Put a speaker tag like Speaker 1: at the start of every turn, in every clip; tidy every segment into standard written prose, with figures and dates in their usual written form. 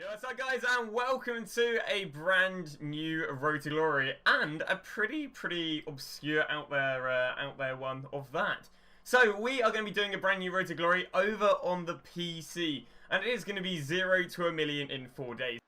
Speaker 1: Yo, what's up guys, and welcome to a brand new Road to Glory, and a pretty obscure out there one of that. So we are going to be doing a brand new Road to Glory over on the PC, and it is going to be 0 to 1 million in 4 days.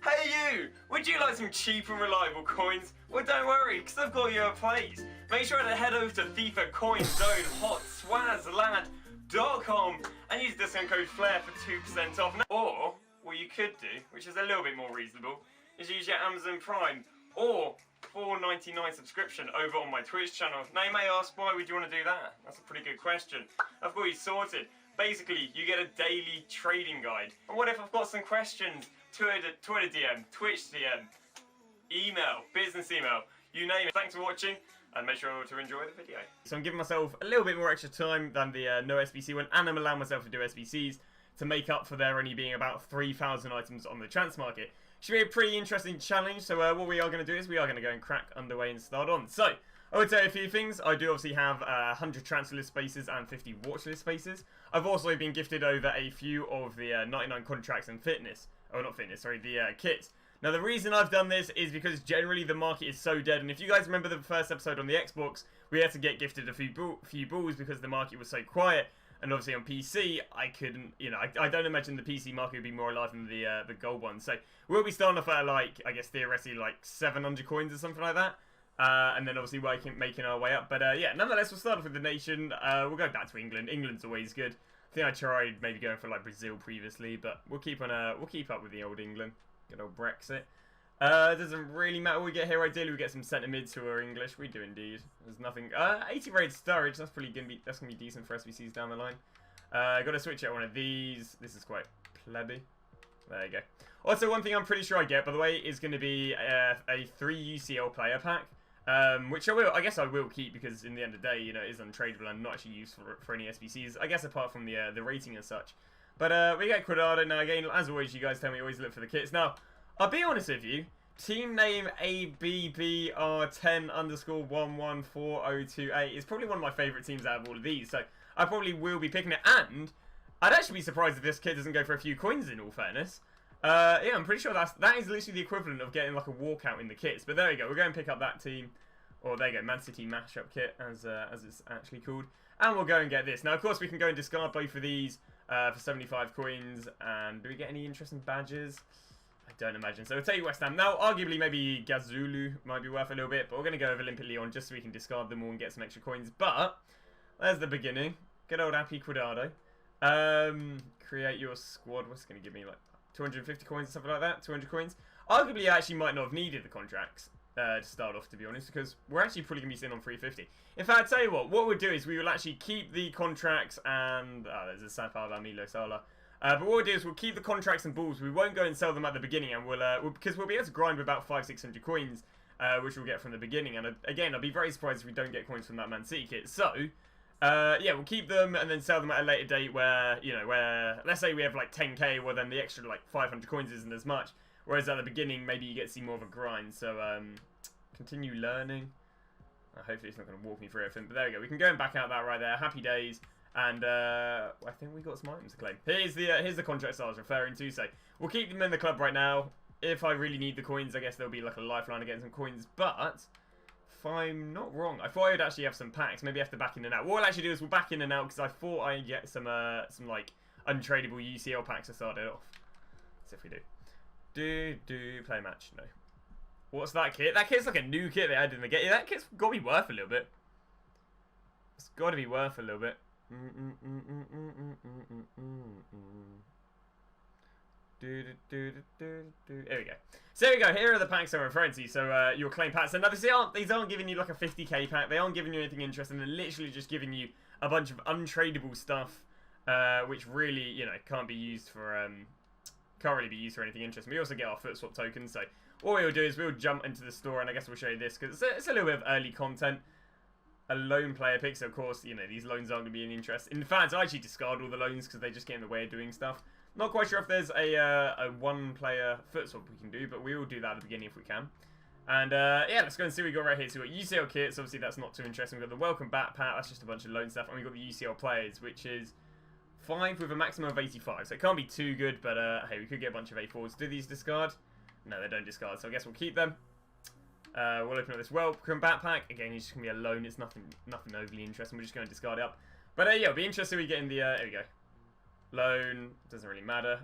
Speaker 1: Hey you! Would you like some cheap and reliable coins? Well, don't worry, because I've got you a place. Make sure to head over to FIFA Coin Zone Hot Swazland.com and use discount code FLAIR for 2% off. Or what you could do, which is a little bit more reasonable, is use your Amazon Prime or $4.99 subscription over on my Twitch channel. Now you may ask, why would you want to do that? That's a pretty good question. I've got you sorted. Basically, you get a daily trading guide. And what if I've got some questions? Twitter DM, Twitch DM, email, business email, you name it. Thanks for watching, and make sure to enjoy the video. So I'm giving myself a little bit more extra time than the no SBC one, and I'm allowing myself to do SBCs to make up for there only being about 3,000 items on the transfer market. Should be a pretty interesting challenge, so what we are going to do is we are going to go and crack underway and start on. So, I would say a few things. I do obviously have 100 transfer list spaces and 50 watch list spaces. I've also been gifted over a few of the 99 contracts and fitness. Oh, not fitness, sorry, the kits. Now, the reason I've done this is because generally the market is so dead. And if you guys remember the first episode on the Xbox, we had to get gifted a few balls because the market was so quiet. And obviously on PC, I couldn't, you know, I don't imagine the PC market would be more alive than the gold one. So we'll be starting off at, like, I guess theoretically, like 700 coins or something like that. And then obviously making our way up. But yeah, nonetheless, we'll start off with the nation. We'll go back to England. England's always good. I think I tried maybe going for like Brazil previously, but we'll keep on. We'll keep up with the old England. Good old Brexit. It doesn't really matter what we get here. Ideally, we get some centre mids who are English. We do indeed. There's nothing. 80 rated storage. That's pretty gonna be. That's gonna be decent for SBCs down the line. Got to switch out one of these. This is quite plebby. There you go. Also, one thing I'm pretty sure I get, by the way, is going to be a 3 UCL player pack. Which I guess I will keep because in the end of the day, you know, it is untradeable and not actually used for any SBCs. I guess apart from the rating and such. But we get Cuadrado now. Again, as always, you guys tell me always look for the kits. Now, I'll be honest with you. Team name ABBR10_1140028 is probably one of my favourite teams out of all of these. So I probably will be picking it. And I'd actually be surprised if this kit doesn't go for a few coins. In all fairness. Yeah, I'm pretty sure that is literally the equivalent of getting like a walkout in the kits. But there we go. We'll go and pick up that team. Or there you go, Man City mashup kit, as it's actually called. And we'll go and get this. Now, of course, we can go and discard both of these for 75 coins. And do we get any interesting badges? I don't imagine. So we'll take West Ham. Now, arguably, maybe Gazulu might be worth a little bit. But we're going to go over Olympic Lyon just so we can discard them all and get some extra coins. But there's the beginning. Good old Happy Cuadrado. Create your squad. What's going to give me, like 250 coins or something like that, 200 coins. Arguably, I actually might not have needed the contracts to start off, to be honest, because we're actually probably going to be sitting on 350. In fact, I'll tell you what we'll do is we will actually keep the contracts and... there's a Sapala Milo Sala. But what we'll do is we'll keep the contracts and balls. We won't go and sell them at the beginning, and because we'll be able to grind with about 500-600 coins, which we'll get from the beginning. And again, I'll be very surprised if we don't get coins from that Man City kit. So... yeah, we'll keep them and then sell them at a later date where, you know, let's say we have like 10k, well then the extra like 500 coins isn't as much. Whereas at the beginning, maybe you get to see more of a grind. So, continue learning. Hopefully it's not going to walk me through everything. But there we go. We can go and back out that right there. Happy days. And, I think we got some items to claim. Here's the contracts I was referring to. So, we'll keep them in the club right now. If I really need the coins, I guess there'll be like a lifeline of getting some coins. But... if I'm not wrong, I thought I'd actually have some packs. Maybe I have to back in and out. What we'll actually do is we'll back in and out because I thought I'd get some like untradeable UCL packs to start it off. Let's see if we do. Play match. No. What's that kit? That kit's like a new kit they added in the game. That kit's got to be worth a little bit. It's got to be worth a little bit. There we go. So there we go. Here are the packs I'm referring to. So your claim packs. And now these aren't giving you like a 50k pack. They aren't giving you anything interesting. They're literally just giving you a bunch of untradeable stuff, which really, you know, can't really be used for anything interesting. We also get our foot swap tokens. So what we'll do is we'll jump into the store, and I guess we'll show you this because it's a little bit of early content. A loan player pick, so of course, you know, these loans aren't going to be any interest. In fact, I actually discard all the loans because they just get in the way of doing stuff. Not quite sure if there's a one-player foot swap we can do, but we will do that at the beginning if we can. And yeah, let's go and see what we got right here. So we've got UCL kits, obviously that's not too interesting. We've got the welcome back pack, that's just a bunch of loan stuff, and we've got the UCL players, which is 5 with a maximum of 85. So it can't be too good, but hey, we could get a bunch of A4s. Do these discard? No, they don't discard, so I guess we'll keep them. We'll open up this welcome backpack. Again, it's just going to be a loan. It's nothing overly interesting. We're just going to discard it up. But yeah, it'll be interesting we get in the... there we go. Loan. Doesn't really matter.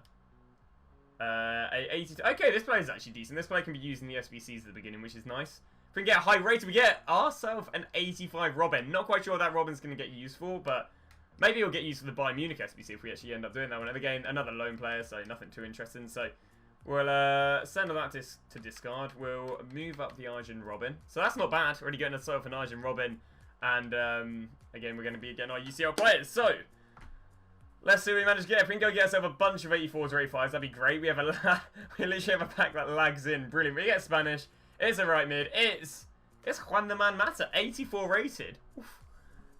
Speaker 1: 82. Okay, this player is actually decent. This player can be used in the SBCs at the beginning, which is nice. If we can get a high rated, we get ourselves an 85 Robin. Not quite sure what that Robin's going to get used for, but maybe he'll get used for the Bayern Munich SBC if we actually end up doing that one. And again, another loan player, so nothing too interesting. So we'll send that to discard. We'll move up the Argent Robin. So that's not bad. Already getting ourselves an Argent Robin. And again, we're going to be getting our UCL players. So let's see what we manage to get. If we can go get ourselves a bunch of 84s or 85s, that'd be great. We literally have a pack that lags in. Brilliant. We get Spanish. It's a right mid. It's Juan the Man Mata. 84 rated. Oof.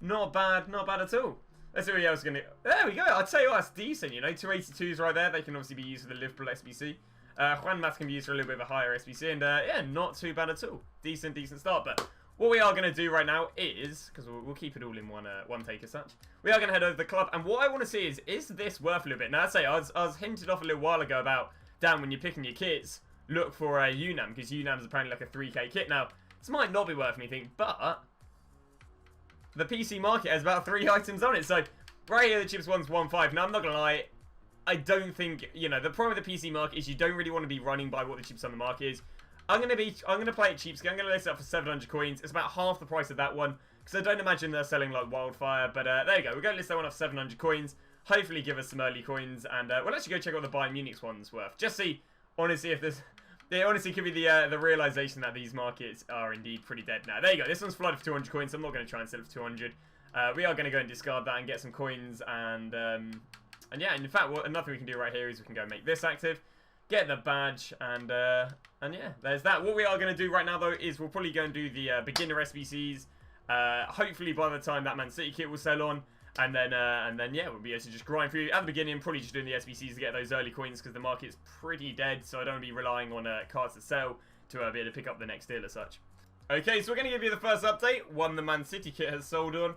Speaker 1: Not bad at all. Let's see what else is going to... There we go. I'd say, oh, that's decent, you know. 282s right there. They can obviously be used for the Liverpool SBC. Juan Mata can be used for a little bit of a higher SBC. And yeah, not too bad at all. Decent start. But what we are going to do right now is... Because we'll keep it all in one take as such. We are going to head over to the club. And what I want to see is this worth a little bit? Now, I'd say I was hinted off a little while ago about, damn, when you're picking your kits, look for a UNAM, because UNAM is apparently like a 3k kit. Now, this might not be worth anything, but the PC market has about 3 items on it. So, right here, the cheapest one's 1.5. Now, I'm not going to lie, I don't think, you know, the problem with the PC market is you don't really want to be running by what the cheapest on the market is. I'm going to play it cheapskate. I'm going to list it up for 700 coins. It's about half the price of that one, because I don't imagine they're selling like wildfire. But there you go. We're going to list that one off 700 coins. Hopefully give us some early coins. And we'll actually go check out what the Bayern Munich's one's worth. Just see, honestly, if this... They honestly give me the realization that these markets are indeed pretty dead now. There you go. This one's flooded for 200 coins. So I'm not going to try and sell it for 200. We are going to go and discard that and get some coins. And yeah, in fact, another thing we can do right here is we can go make this active. Get the badge. And yeah, there's that. What we are going to do right now, though, is we'll probably go and do the beginner SBCs. Hopefully by the time that Man City kit will sell on. And then yeah, we'll be able to just grind through at the beginning, probably just doing the SBCs to get those early coins because the market's pretty dead, so I don't want to be relying on cards to sell to be able to pick up the next deal as such. Okay, so we're going to give you the first update. 1, the Man City kit has sold on.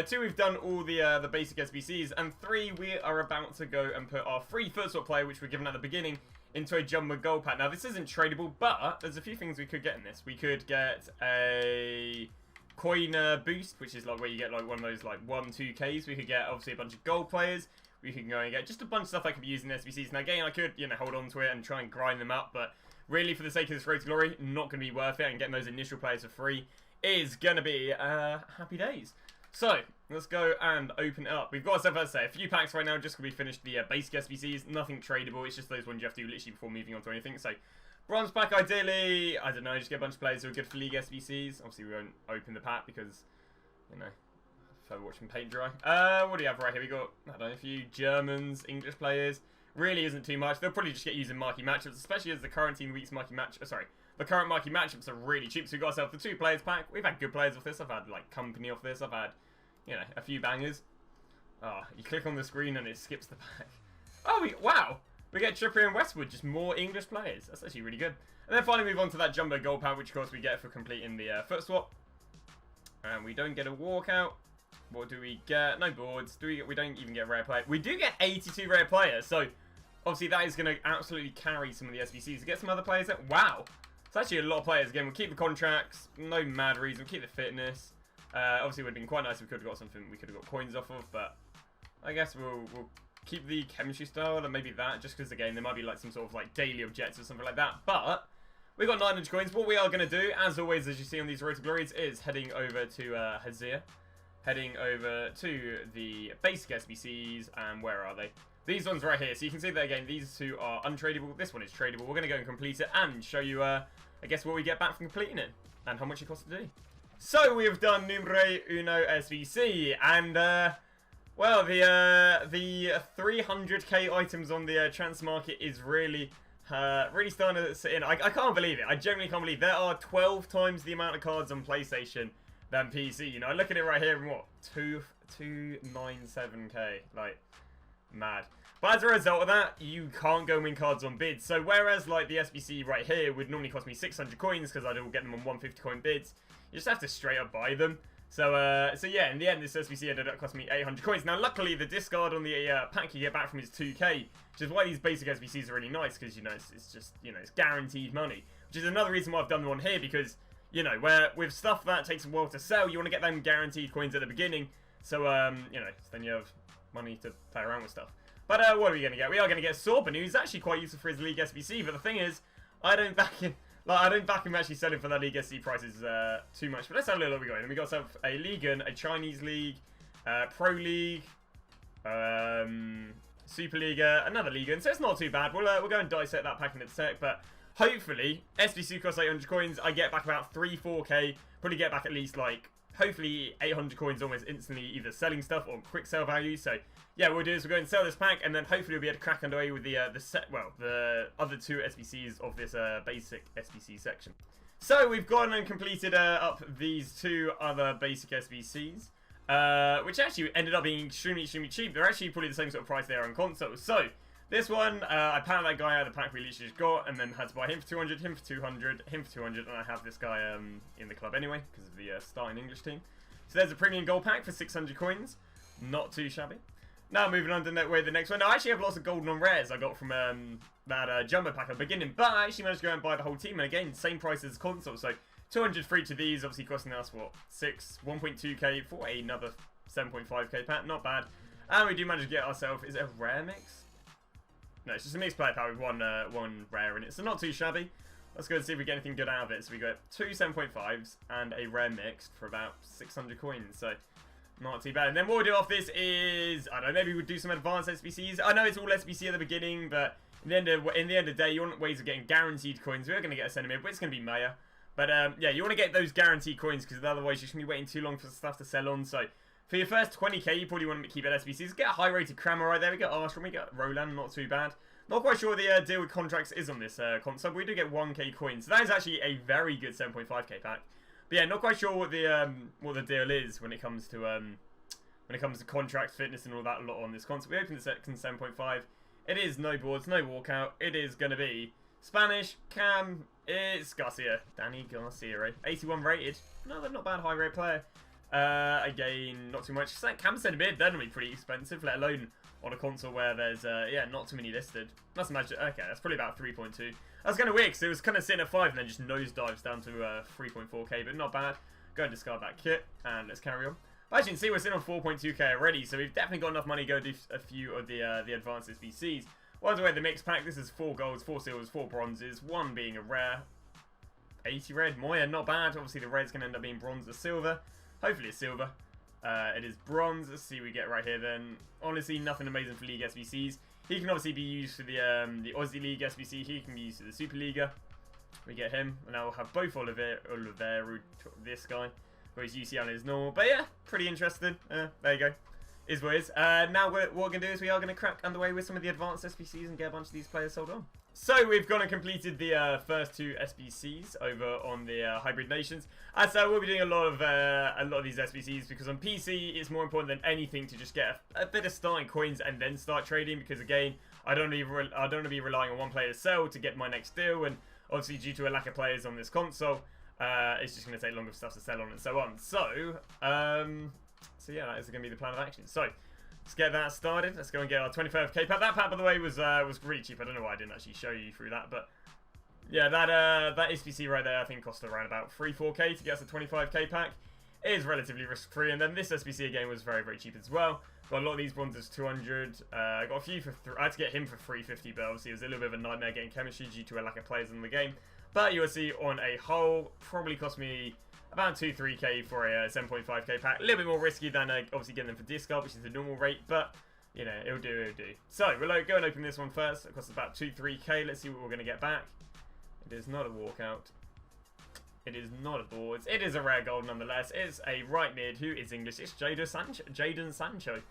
Speaker 1: 2, we've done all the basic SBCs, and 3, we are about to go and put our free foot swap player, which we're given at the beginning, into a jumbo gold pack. Now, this isn't tradable, but there's a few things we could get in this. We could get a coin boost, which is like where you get like one of those like 1-2Ks. We could get obviously a bunch of gold players. We can go and get just a bunch of stuff I could be using in SBCs. Now again, I could, you know, hold on to it and try and grind them up, but really for the sake of this Road to Glory, not going to be worth it, and getting those initial players for free is going to be happy days. So, let's go and open it up. We've got ourselves, let's say, a few packs right now, just because we finished the basic SBCs. Nothing tradable, it's just those ones you have to do literally before moving on to anything. So, bronze pack, ideally, I don't know, just get a bunch of players who are good for League SBCs. Obviously, we won't open the pack because, you know, if I watch them paint dry. What do you have right here? We got, I don't know, a few Germans, English players. Really isn't too much. They'll probably just get used in marquee matchups, especially as the current Team Week's marquee match. The current marquee matchups are really cheap. So we got ourselves the 2 players pack. We've had good players off this. I've had like company off this. I've had, you know, a few bangers. Oh, you click on the screen and it skips the pack. Oh, wow. We get Trippier and Westwood, just more English players. That's actually really good. And then finally move on to that jumbo gold pack, which of course we get for completing the foot swap. And we don't get a walkout. What do we get? No boards. We don't even get rare player. We do get 82 rare players, so obviously that is going to absolutely carry some of the SBCs. To get some other players that, wow. It's actually a lot of players. Again, we'll keep the contracts. No mad reason. We'll keep the fitness. Obviously it would have been quite nice if we could have got something we could have got coins off of, but I guess we'll keep the chemistry style and maybe that, just because again there might be like some sort of like daily objectives or something like that. But we got 900 coins. What we are going to do, as always, as you see on these Road to Glories, is heading over to Hazir, heading over to the basic SBCs, and where are they? These ones right here. So you can see that again, these 2 are untradeable. This one is tradable. We're going to go and complete it and show you, I guess, what we get back from completing it and how much it costs to do. So we have done Numero Uno SBC, and well, the 300k items on the transfer market is really starting to sit in. I can't believe it. I genuinely can't believe there are 12 times the amount of cards on PlayStation than PC. You know, I look at it right here and what, 297k, like mad. But as a result of that, you can't go and win cards on bids. So whereas like the SBC right here would normally cost me 600 coins because I'd all get them on 150 coin bids, you just have to straight up buy them. So yeah, in the end, this SBC ended up costing me 800 coins. Now, luckily, the discard on the pack you get back from is 2k, which is why these basic SBCs are really nice, because, you know, it's just, you know, it's guaranteed money. Which is another reason why I've done the one here, because, you know, where with stuff that takes a while to sell, you want to get them guaranteed coins at the beginning. So, you know, then you have money to play around with stuff. But what are we going to get? We are going to get Sorben, who's actually quite useful for his League SBC, but the thing is, I don't back him. Like, I don't back him actually selling for that League SC prices too much. But let's have a little look. We got. And we got ourselves a League, a Chinese League, Pro League, Super League, another League. So it's not too bad. We'll go and dissect that pack in a sec. But hopefully, SBC costs 800 coins. I get back about 3-4k. Probably get back at least, like, hopefully 800 coins almost instantly, either selling stuff or quick sell value. So yeah, what we'll do is we'll go and sell this pack, and then hopefully we'll be able to crack underway with the other two SBCs of this basic SBC section. So we've gone and completed up these two other basic SBCs, which actually ended up being extremely cheap. They're actually probably the same sort of price they are on console. So this one, I pounded that guy out of the pack we literally just got, and then had to buy him for 200, him for 200, him for 200, and I have this guy in the club anyway because of the starting English team. So there's a premium gold pack for 600 coins, not too shabby. Now moving on to the next one. Now I actually have lots of golden on rares I got from that jumbo pack at the beginning, but I actually managed to go and buy the whole team, and again, same price as console. So 200 for each of these, obviously costing us what, 1.2k for another 7.5k pack, not bad. And we do manage to get ourselves, is it a rare mix? No, it's just a mixed player pack with one rare in it, so not too shabby. Let's go and see if we get anything good out of it. So we got two 7.5s and a rare mixed for about 600 coins. So not too bad. And then what we'll do off this is, I don't know, maybe we'll do some advanced SBCs. I know it's all SBC at the beginning, but in the end of the day, you want ways of getting guaranteed coins. We're going to get a centre mid, but it's going to be Maya. But yeah, you want to get those guaranteed coins, because otherwise you're just going to be waiting too long for stuff to sell on. So for your first 20k, you probably want to keep it SBCs. Get a high rated Crammer right there. We got Arshram, we got Roland, not too bad. Not quite sure what the deal with contracts is on this console, but we do get 1k coins. So that is actually a very good 7.5k pack. But yeah, not quite sure what the deal is when it comes to contracts, fitness, and all that lot on this console. We open the second 7.5. It is no boards, no walkout. It is going to be Spanish, Cam, it's Garcia. Danny Garcia, eh? 81 rated. No, they're not bad high rate player. Again, not too much. Cam centre mid, they're going to be pretty expensive, let alone on a console where there's, yeah, not too many listed. Must imagine, okay, that's probably about 3.2. That's kind of weird, because it was kind of sitting at 5 and then just nosedives down to 3.4k, but not bad. Go and discard that kit, and let's carry on. But as you can see, we're sitting on 4.2k already, so we've definitely got enough money to go do a few of the advanced SBCs. Well, the way the mixed pack, this is 4 golds, 4 silvers, 4 bronzes, 1 being a rare. 80 red, Moya, not bad. Obviously, the red's going to end up being bronze or silver. Hopefully, it's silver. It is bronze. Let's see what we get right here then. Honestly, nothing amazing for League SBCs. He can obviously be used for the Aussie League SBC. He can be used for the Super Liga. We get him, and now we'll have both Oliveira, this guy. Where his UC on his normal. But yeah, pretty interesting. There you go. Is what is. Now what we're going to do is we are going to crack underway with some of the advanced SBCs and get a bunch of these players sold on. So we've gone and completed the first 2 SBCs over on the Hybrid Nations. So we'll be doing a lot of these SBCs, because on PC it's more important than anything to just get a bit of starting coins and then start trading, because again, I don't want to be relying on one player to sell to get my next deal, and obviously due to a lack of players on this console, it's just going to take longer for stuff to sell on and so on. So yeah, that is going to be the plan of action. So let's get that started. Let's go and get our 25k pack. That pack, by the way, was really cheap. I don't know why I didn't actually show you through that, but yeah, that SBC right there, I think cost around about 3-4k to get us a 25k pack. It is relatively risk-free, and then this SBC again was very cheap as well. Got a lot of these bronzes 200. I got a few for I had to get him for 350, but obviously it was a little bit of a nightmare getting chemistry due to a lack of players in the game. But you will see on a whole, probably cost me about 2-3k for a 7.5k pack. A little bit more risky than obviously getting them for discard, which is the normal rate, but you know, it'll do. So we'll go and open this one first. It costs about 2-3k. Let's see what we're going to get back. It is not a walkout. It is not a boards. It is a rare gold nonetheless. It's a right mid who is English. It's Jadon Sancho.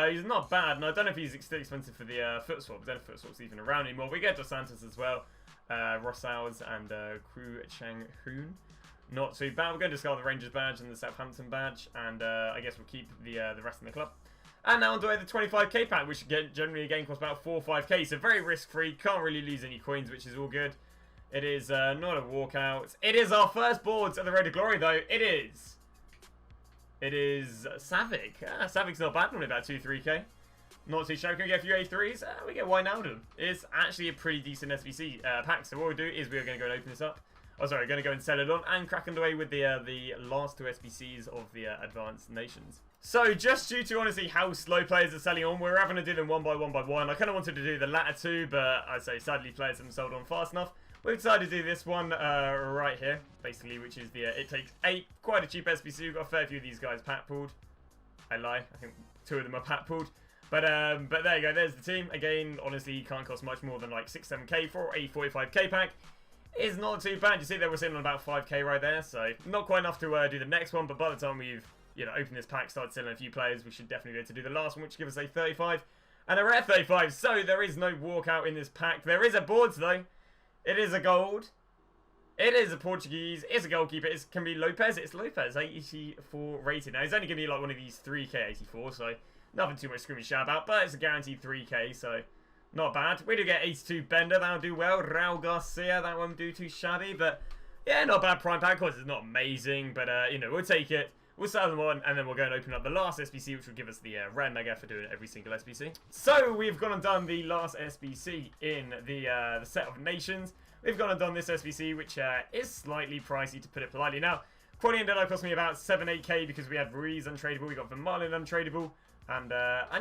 Speaker 1: He's not bad, and I don't know if he's still expensive for the foot swap. I don't know if foot swap's even around anymore. We get Dos Santos as well. Rosales and Kru Chang Hoon. Not too bad. We're going to discard the Rangers badge and the Southampton badge, and I guess we'll keep the rest in the club. And now onto the 25k pack, which generally again costs about 4 or 5k, so very risk-free. Can't really lose any coins, which is all good. It is not a walkout. It is our first boards at the Road to Glory, though. It is It is Savic. Savic's not bad, only about 2-3k. Not too shabby. Can we get a few A3s? We get Wijnaldum. It's actually a pretty decent SBC pack. So what we'll do is we're going to go and open this up. Oh, sorry, going to go and sell it on and crack underway with the last 2 SBCs of the Advanced Nations. So just due to honestly how slow players are selling on, we're having to do them one by one. I kind of wanted to do the latter 2, but I'd say sadly players haven't sold on fast enough. We've decided to do this one right here, basically, which is the it takes 8, quite a cheap SBC. We've got a fair few of these guys pack pulled. I lie, I think 2 of them are pack pulled. But there you go, there's the team. Again, honestly, can't cost much more than like 6-7k for a 45k pack. It's not too bad. You see that we're sitting on about 5k right there, so not quite enough to do the next one. But by the time we've opened this pack, started selling a few players, we should definitely be able to do the last one, which gives us a 35 and a rare 35. So there is no walkout in this pack. There is a boards though. It is a gold. It is a Portuguese. It's a goalkeeper. It can be Lopez. It's Lopez, 84 rated. Now he's only going to be like one of these 3k 84, so nothing too much screaming shout about, but it's a guaranteed 3k, so not bad. We do get 82 Bender, that'll do well. Raul Garcia, that won't do too shabby, but yeah, not bad prime pack. Of course, it's not amazing, but we'll take it. We'll sell them on, and then we'll go and open up the last SBC, which will give us the rare mega for doing every single SBC. So we've gone and done the last SBC in the set of nations. We've gone and done this SBC, which is slightly pricey, to put it politely. Now, quality ended up cost me about 7-8k because we had Ruiz untradeable, we got Vermaelen untradeable. And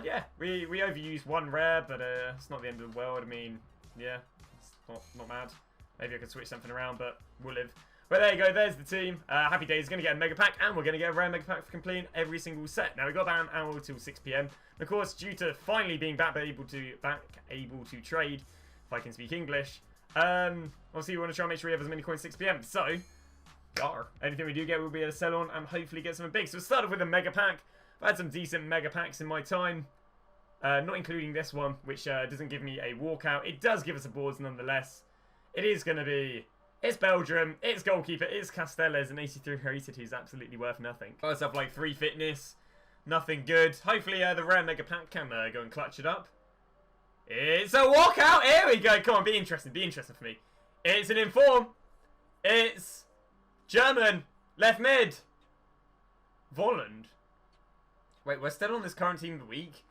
Speaker 1: yeah, we overused 1 rare, but it's not the end of the world. I mean, yeah, it's not mad. Maybe I could switch something around, but we'll live. But there you go, there's the team. Happy Days is going to get a mega pack, and we're going to get a rare mega pack for completing every single set. Now, we've got about an hour till 6 PM. Of course, due to finally being back able to trade, if I can speak English, obviously we want to try and make sure we have as many coins 6 PM. So, anything we do get, we'll be able to sell on and hopefully get something big. So, we started with a mega pack. I've had some decent mega packs in my time, not including this one, which doesn't give me a walkout. It does give us a boards nonetheless. It is going to be, it's Belgium, it's goalkeeper, it's Castells, an 83 rated who's absolutely worth nothing. Got myself like 3 fitness, nothing good. Hopefully the rare mega pack can go and clutch it up. It's a walkout, here we go, come on, be interesting for me. It's an inform, it's German, left mid, Volland. Wait, we're still on this current team of the week?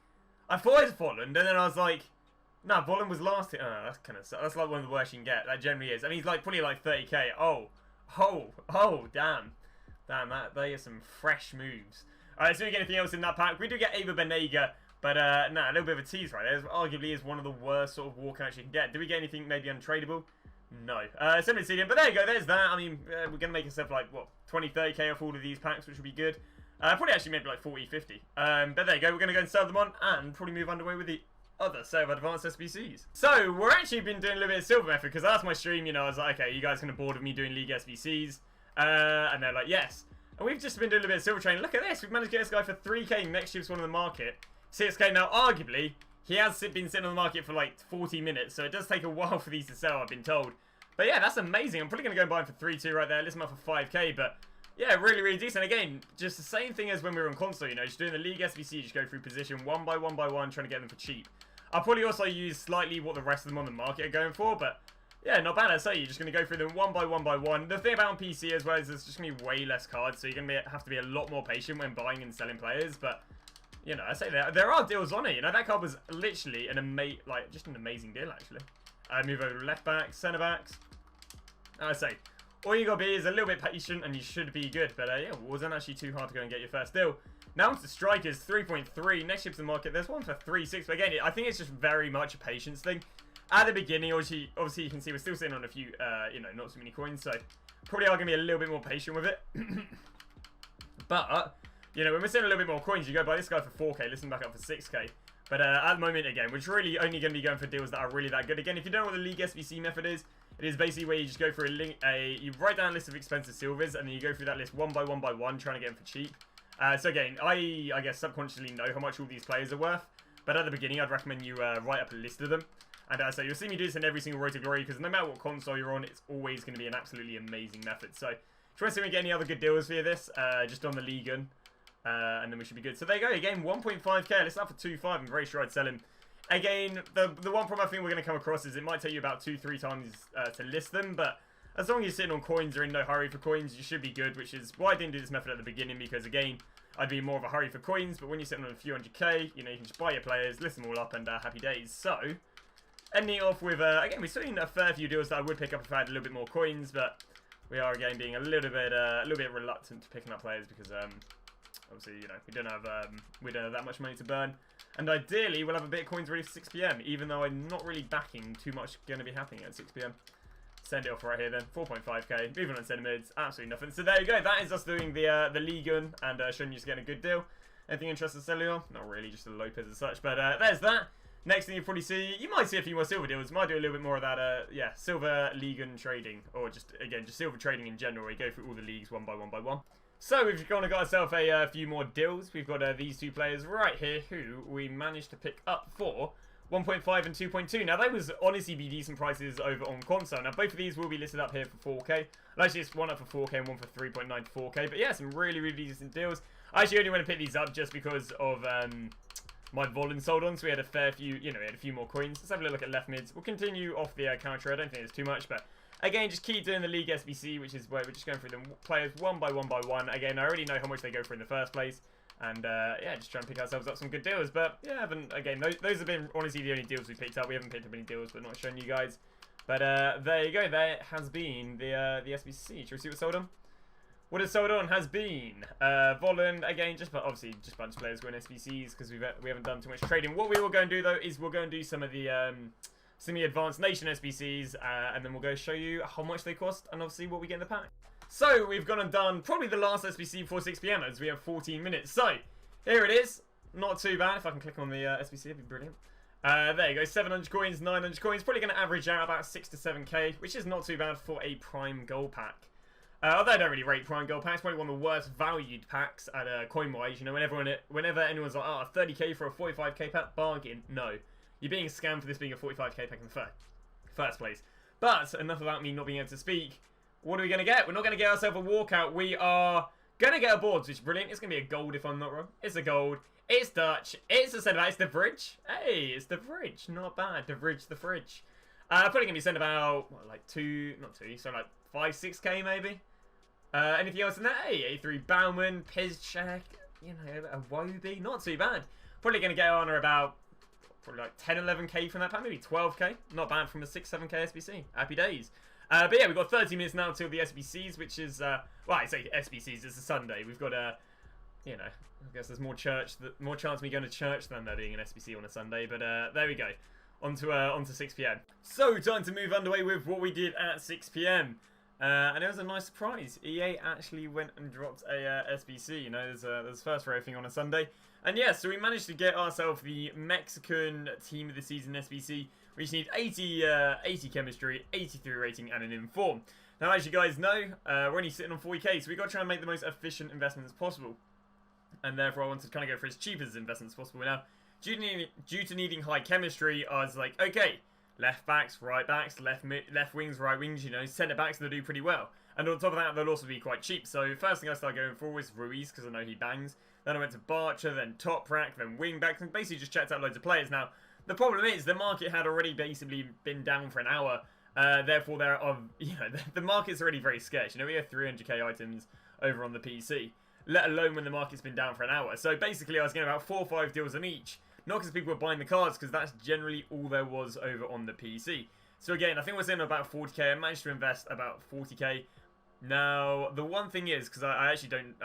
Speaker 1: I thought it was Volland, and then I was like, nah, Volland was last here. Oh, that's kind of, that's like one of the worst you can get. That generally is. I mean, he's like probably like 30k. Oh, damn. Damn, they are some fresh moves. Alright, so we get anything else in that pack? We do get Ava Benega, but nah, a little bit of a tease right there. Arguably is one of the worst sort of walkouts you can get. Do we get anything maybe untradeable? No. Similar to him, but there you go, there's that. I mean, we're going to make ourselves like, what, 20, 30k off all of these packs, which would be good. Probably actually maybe like 40, 50. But there you go, we're going to go and sell them on and probably move underway with the other set of advanced SBCs. So, we're actually been doing a little bit of silver method because that's my stream, I was like, okay, you guys kind of bored of me doing league SBCs? And they're like, yes. And we've just been doing a little bit of silver training. Look at this, we've managed to get this guy for 3k next year's one on the market. 6k now, arguably, he has been sitting on the market for like 40 minutes, so it does take a while for these to sell, I've been told. But yeah, that's amazing. I'm probably going to go and buy him for 3-2 right there, list him up for 5k, but yeah, really, really decent. Again, just the same thing as when we were on console, just doing the league SBC, just go through position one by one, trying to get them for cheap. I'll probably also use slightly what the rest of them on the market are going for, but yeah, not bad. I say you're just going to go through them one by one. The thing about on PC as well is there's just going to be way less cards, so you're going to have to be a lot more patient when buying and selling players, but I say there are deals on it. That card was literally just an amazing deal, actually. Move over to left backs, centre backs. I say, all you got to be is a little bit patient and you should be good. But yeah, it wasn't actually too hard to go and get your first deal. Now onto strikers, 3.3. Next ship to the market, there's one for 3.6. But again, I think it's just very much a patience thing. At the beginning, obviously you can see we're still sitting on a few, not so many coins. So probably are going to be a little bit more patient with it. But when we're seeing a little bit more coins, you go buy this guy for 4k, listen back up for 6k. But at the moment, again, we're really only going to be going for deals that are really that good. Again, if you don't know what the League SBC method is, it is basically where you just go for you write down a list of expensive silvers, and then you go through that list one by one, trying to get them for cheap. So again, I guess subconsciously know how much all these players are worth. But at the beginning, I'd recommend you write up a list of them. And so you'll see me do this in every single Road to Glory, because no matter what console you're on, it's always going to be an absolutely amazing method. So if you want to see me get any other good deals for this, just on the League Gun. And then we should be good. So there you go. Again, 1.5k. Let's up for 2.5. I'm very sure I'd sell him. Again, the one problem I think we're going to come across is it might take you about 2-3 times to list them. But as long as you're sitting on coins or in no hurry for coins, you should be good. Which is why I didn't do this method at the beginning. Because again, I'd be in more of a hurry for coins, but when you're sitting on a few 100k, you know, you can just buy your players, list them all up, and happy days. So, ending off with, again, we've seen a fair few deals that I would pick up if I had a little bit more coins, but we are, again, being a little bit reluctant to picking up players because, obviously, you know, we don't have that much money to burn. And ideally, we'll have a bit of coins ready for 6 PM, even though I'm not really backing too much going to be happening at 6 PM. Send it off right here then, 4.5k, moving on centimeters, absolutely nothing. So there you go, that is us doing the League and showing you to get a good deal. Anything interested in selling on? Not really, just the Lopez as such, but there's that. Next thing you'll probably see, you might see a few more silver deals. Might do a little bit more of that, yeah, silver League and trading, or just, again, just silver trading in general. We go through all the leagues one by one by one. So we've gone and got ourselves a few more deals. We've got these two players right here who we managed to pick up for 1.5 and 2.2. Now, those honestly be decent prices over on console. Now, both of these will be listed up here for 4k. Well, actually, it's one up for 4k and one for 3.9 to 4k. But yeah, some really, really decent deals. I actually only want to pick these up just because of my Volin sold on. So we had a fair few, you know, we had a few more coins. Let's have a look at left mids. We'll continue off the counter. I don't think there's too much, but again, just keep doing the League SBC, which is where we're just going through the players one by one by one. Again, I already know how much they go for in the first place. And, yeah, just trying to pick ourselves up some good deals. But, yeah, again, those have been, honestly, the only deals we picked up. We haven't picked up any deals, but not showing you guys. But, there you go. There has been the SBC. Should we see what sold on? What has sold on has been Voland, again, obviously, just a bunch of players going SBCs because we haven't done too much trading. What we will go and do, though, is we'll go and do some of the Advanced Nation SBCs, and then we'll go show you how much they cost and, obviously, what we get in the pack. So, we've gone and done probably the last SBC before 6 PM as we have 14 minutes. So, here it is. Not too bad. If I can click on the SBC, it'd be brilliant. There you go. 700 coins, 900 coins. Probably going to average out about 6 to 7k, which is not too bad for a Prime Gold pack. Although I don't really rate Prime Gold packs. Probably one of the worst valued packs at coin-wise. You know, whenever anyone's like, oh, 30k for a 45k pack, bargain. No. You're being scammed for this being a 45k pack in the first place. But, enough about me not being able to speak. What are we going to get? We're not going to get ourselves a walkout. We are going to get a board, which is brilliant. It's going to be a gold if I'm not wrong. It's a gold. It's Dutch. It's a centre-back. It's the fridge. Hey, it's the fridge. Not bad. The fridge, the fridge. Probably going to be sent about, what, like so like 5, 6k maybe. Anything else in that? Hey, 83 Bauman, Pizchek, you know, a Wobie. Not too bad. Probably going to get on or about probably like 10, 11k from that pack. Maybe 12k. Not bad from a 6, 7k SBC. Happy days. But yeah, we've got 30 minutes now till the SBCs, which is, well, I say SBCs, it's a Sunday. We've got, you know, I guess there's more chance of me going to church than there being an SBC on a Sunday. But there we go. On to 6 PM. So, time to move underway with what we did at 6 PM. And it was a nice surprise. EA actually went and dropped a SBC. You know, there's first for everything on a Sunday. And yeah, so we managed to get ourselves the Mexican Team of the Season SBC. We just need 80 chemistry, 83 rating, and an inform. Now, as you guys know, we're only sitting on 40k, so we've got to try and make the most efficient investment as possible. And therefore, I wanted to kind of go for as cheap as investment as possible. Now, due to needing high chemistry, I was like, okay, left backs, right backs, left wings, right wings, you know, centre backs, they'll do pretty well. And on top of that, they'll also be quite cheap. So, first thing I started going for was Ruiz, because I know he bangs. Then I went to Barcher, then Top Rack, then wing backs, and basically just checked out loads of players. Now, the problem is the market had already basically been down for an hour. Therefore, the market's already very scarce. You know, we have 300k items over on the PC, let alone when the market's been down for an hour. So basically, I was getting about 4 or 5 deals on each. Not because people were buying the cards, because that's generally all there was over on the PC. So again, I think we're saying about 40k. I managed to invest about 40k. Now, the one thing is, because I actually don't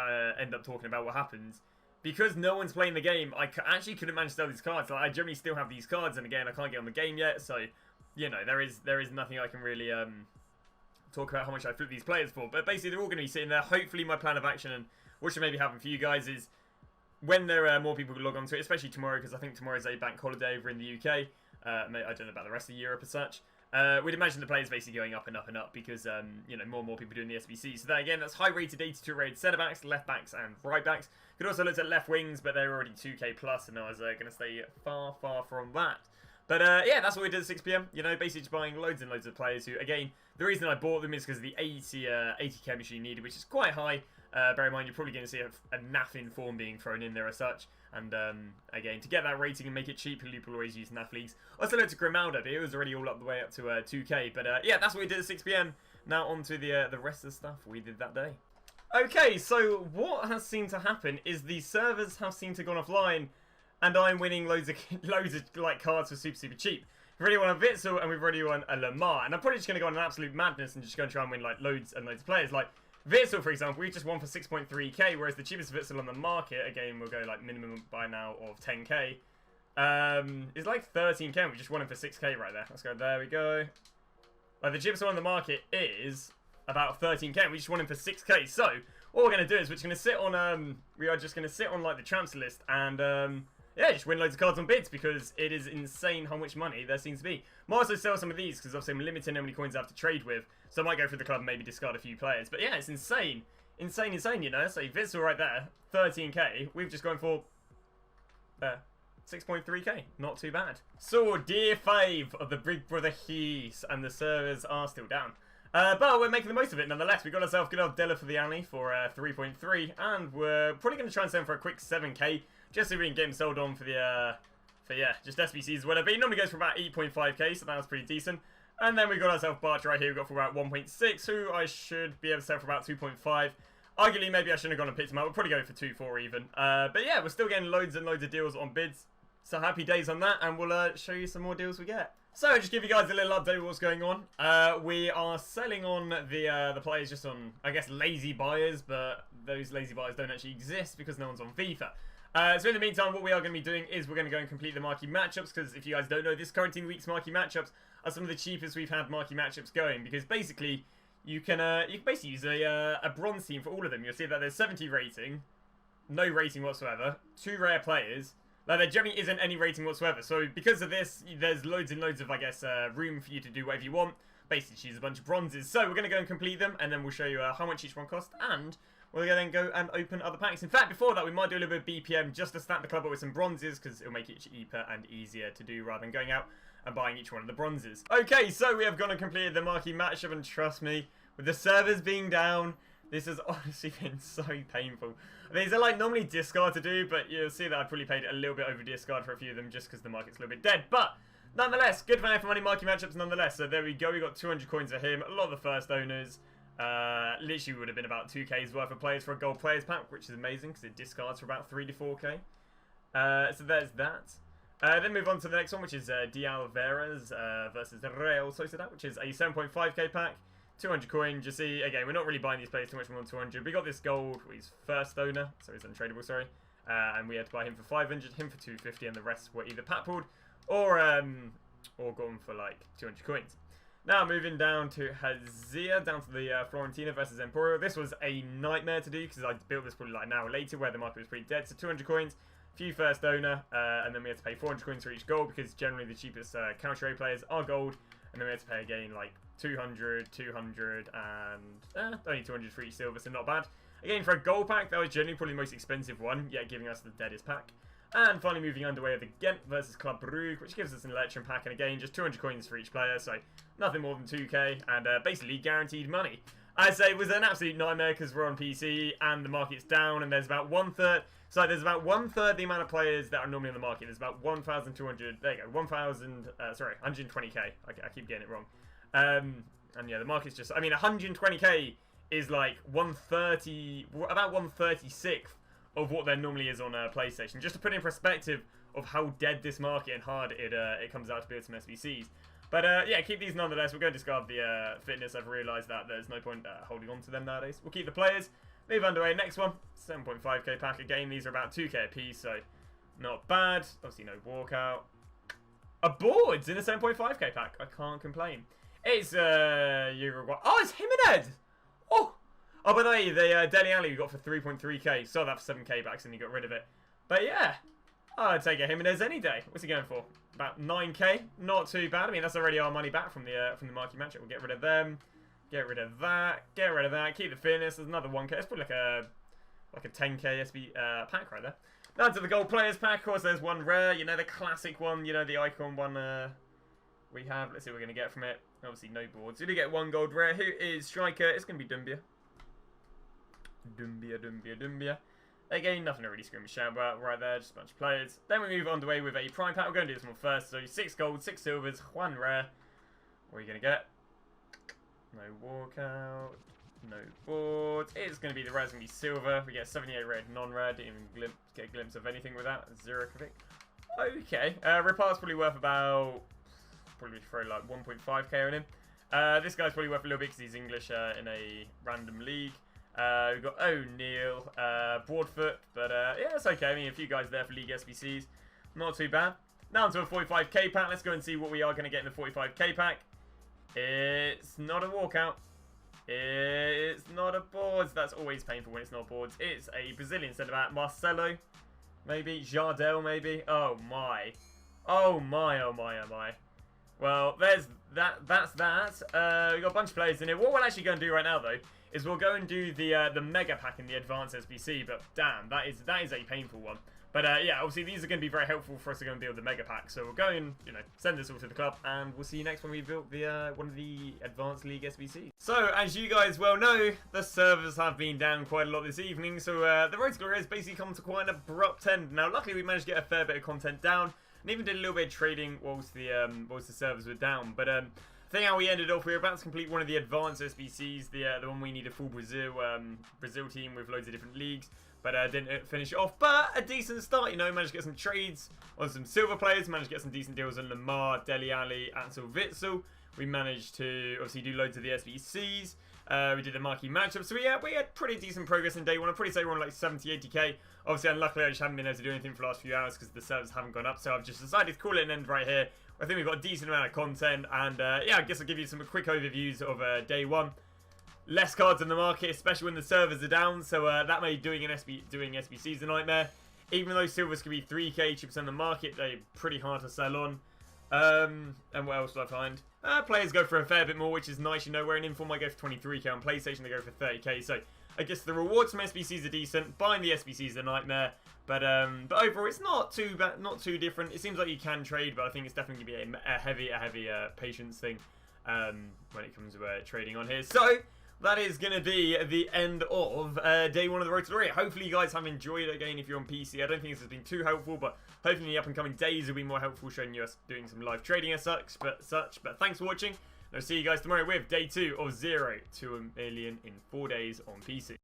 Speaker 1: end up talking about what happens, because no one's playing the game, I actually couldn't manage to sell these cards. Like, I generally still have these cards, and again, I can't get on the game yet, so, you know, there is nothing I can really talk about how much I flip these players for. But basically, they're all going to be sitting there. Hopefully, my plan of action, and what should maybe happen for you guys is, when there are more people who log on to it, especially tomorrow, because I think tomorrow is a bank holiday over in the UK, I don't know about the rest of Europe as such, we'd imagine the players basically going up and up and up because, you know, more and more people doing the SBC. So that, again, that's high-rated 82 rated centre-backs, left-backs, and right-backs. Could also look at left wings, but they're already 2k plus, and I was going to stay far, far from that. But, yeah, that's what we did at 6 PM. You know, basically just buying loads and loads of players who, again, the reason I bought them is because of the 80 chemistry needed, which is quite high. Bear in mind, you're probably going to see a NAF inform being thrown in there as such. And, again, to get that rating and make it cheap, people always use NAF leagues. Also, look to Grimaldo, but it was already all up the way up to 2k. But, yeah, that's what we did at 6 PM. Now, on to the rest of the stuff we did that day. Okay, so what has seemed to happen is the servers have seemed to gone offline, and I'm winning loads of like cards for super cheap. We've already won a Witsel and we've already won a Lamar, and I'm probably just going to go on an absolute madness and just go and try and win like loads and loads of players. Like Witsel, for example, we just won for 6.3k, whereas the cheapest Witsel on the market, again, we'll go like minimum by now of 10k, is like 13k, and we just won him for 6k right there. Let's go, there we go. Like the cheapest one on the market is about 13k, and we just won him for 6k. So what we're going to do is we're just going to sit on we are just going to sit on like the transfer list and yeah, just win loads of cards on bids, because it is insane how much money there seems to be. Might also sell some of these because obviously I'm limiting how many coins I have to trade with, so I might go through the club and maybe discard a few players. But yeah, it's insane, you know. So Witsel right there, 13k. We've just gone for 6.3k, not too bad. So, Day 5 of the Big Brother Heat, and the servers are still down. But we're making the most of it nonetheless. We got ourselves good old Della for the alley for 3.3, and we're probably going to try and sell him for a quick 7k, just so we can get him sold on for the, yeah, just SBCs or whatever. He normally goes for about 8.5k, so that was pretty decent. And then we got ourselves Barch right here, we got for about 1.6, who I should be able to sell for about 2.5. Arguably, maybe I shouldn't have gone and picked him up. We'll probably go for 2.4 even. But yeah, we're still getting loads and loads of deals on bids. So happy days on that, and we'll show you some more deals we get. So just give you guys a little update of what's going on. We are selling on the players just on, I guess, lazy buyers, but those lazy buyers don't actually exist because no one's on FIFA. So in the meantime, what we are going to be doing is we're going to go and complete the marquee matchups, because if you guys don't know, this current week's marquee matchups are some of the cheapest we've had marquee matchups going, because basically you can basically use a bronze team for all of them. You'll see that there's 70 rating, no rating whatsoever, 2 rare players. Like, there generally isn't any rating whatsoever. So because of this, there's loads and loads of, I guess, room for you to do whatever you want. Basically, choose a bunch of bronzes. So we're going to go and complete them, and then we'll show you how much each one cost, and we're going to then go and open other packs. In fact, before that, we might do a little bit of BPM just to stack the club up with some bronzes, because it'll make it cheaper and easier to do rather than going out and buying each one of the bronzes. Okay, so we have gone and completed the marquee matchup, and trust me, with the servers being down, this has honestly been so painful. These are like normally discard to do, but you'll see that I probably paid a little bit over discard for a few of them just because the market's a little bit dead. But nonetheless, good value for money marquee matchups nonetheless. So there we go. We got 200 coins for him. A lot of the first owners. Literally would have been about 2k's worth of players for a gold players pack, which is amazing because it discards for about 3 to 4k. So there's that. Then move on to the next one, which is Dialveras versus Real Sociedad, which is a 7.5k pack. 200 coins, you see, again, we're not really buying these players too much more than 200. We got this gold, he's first owner, so he's untradeable, sorry. And we had to buy him for 500, him for 250, and the rest were either pat pulled or gone for like 200 coins. Now moving down to Hazia, down to the Florentina versus Emporio. This was a nightmare to do because I built this probably like an hour later where the market was pretty dead. So 200 coins, few first owner, and then we had to pay 400 coins for each gold because generally the cheapest counter players are gold. And then we had to pay again like 200, 200, and only 200 for each silver, so not bad. Again, for a gold pack, that was generally probably the most expensive one, yet giving us the deadest pack. And finally moving underway with the Ghent versus Club Brugge, which gives us an Electrum pack, and again, just 200 coins for each player, so nothing more than 2k, and basically guaranteed money. I say it was an absolute nightmare because we're on PC, and the market's down, and there's about one-third the amount of players that are normally on the market. There's about 1,200, there you go, 120k, I keep getting it wrong. And yeah, the market's just, I mean, 120k is like about 1/36 of what there normally is on a PlayStation. Just to put in perspective of how dead this market and hard it comes out to build some SBCs. But yeah, keep these nonetheless. We're going to discard the fitness. I've realised that there's no point holding on to them nowadays. We'll keep the players. Move underway. Next one, 7.5k pack. Again, these are about 2k a piece, so not bad. Obviously, no walkout. A boards in a 7.5k pack. I can't complain. It's Uruguay. Oh, it's Jimenez! Oh! Oh, by the way, the Dele Alli we got for 3.3k. Sold that for 7k backs and you got rid of it. But yeah, I'd take a Jimenez any day. What's he going for? About 9k. Not too bad. I mean, that's already our money back from the marquee matchup. We'll get rid of them. Get rid of that. Get rid of that. Keep the fitness. There's another 1k. It's probably like a 10k SB pack right there. Down to the gold players pack. Of course, there's one rare. You know, the classic one. You know, the icon one we have. Let's see what we're going to get from it. Obviously, no boards. We do get one gold rare. Who is striker? It's going to be Dumbia. Dumbia. Again, nothing to really scream and shout about right there. Just a bunch of players. Then we move on the way with a prime pack. We're going to do this one first. So 6 gold, 6 silvers, 1 rare. What are you going to get? No walkout. No boards. It's going to be the red's going to be silver. We get 78 red, non-red. Didn't even get a glimpse of anything with that. 0 critic. Okay. Ripart's probably worth about... Probably throw like 1.5k on him. This guy's probably worth a little bit because he's English in a random league. We've got O'Neill, Broadfoot, but yeah, it's okay. I mean, a few guys there for League SBCs. Not too bad. Now onto a 45k pack. Let's go and see what we are going to get in the 45k pack. It's not a walkout. It's not a boards. That's always painful when it's not boards. It's a Brazilian centre-back. Marcelo, maybe. Jardel, maybe. Oh, my. Oh, my, oh, my, oh, my. Well, there's that. That's that. We've got a bunch of players in here. What we're actually going to do right now, though, is we'll go and do the mega pack in the advanced SBC. But damn, that is a painful one. But yeah, obviously these are going to be very helpful for us to go and build the mega pack. So we'll go and send this all to the club, and we'll see you next when we built the one of the advanced league SBCs. So as you guys well know, the servers have been down quite a lot this evening. So the Road to Glory has basically come to quite an abrupt end. Now, luckily we managed to get a fair bit of content down, and even did a little bit of trading whilst the servers were down. But I think how we ended off, we were about to complete one of the advanced SBCs, the one we need a full Brazil team with loads of different leagues. But didn't finish it off. But a decent start, managed to get some trades on some silver players. Managed to get some decent deals on Lamar, Dele Alli, Axel Witsel. We managed to obviously do loads of the SBCs. We did the marquee matchup. So yeah, we had pretty decent progress in day one. I'd probably say we're on like 70, 80k. Obviously, unluckily, I just haven't been able to do anything for the last few hours because the servers haven't gone up. So I've just decided to call it an end right here. I think we've got a decent amount of content. And yeah, I guess I'll give you some quick overviews of day one. Less cards in the market, especially when the servers are down, so that made doing SBCs a nightmare. Even though silvers can be 3k cheaper in the market, they're pretty hard to sell on. And what else do I find? Players go for a fair bit more, which is nice. Where an inform might go for 23k on PlayStation, they go for 30k. So I guess the rewards from SBCs are decent. Buying the SBCs is a nightmare. But overall, it's not too bad, not too different. It seems like you can trade, but I think it's definitely going to be a heavy patience thing when it comes to trading on here. So that is going to be the end of day one of the Road to Glory. Hopefully you guys have enjoyed it again if you're on PC. I don't think this has been too helpful, but hopefully in the up and coming days will be more helpful, showing you us doing some live trading as such. But thanks for watching. I'll see you guys tomorrow with day 2 of 0 to 1 million in 4 days on PC.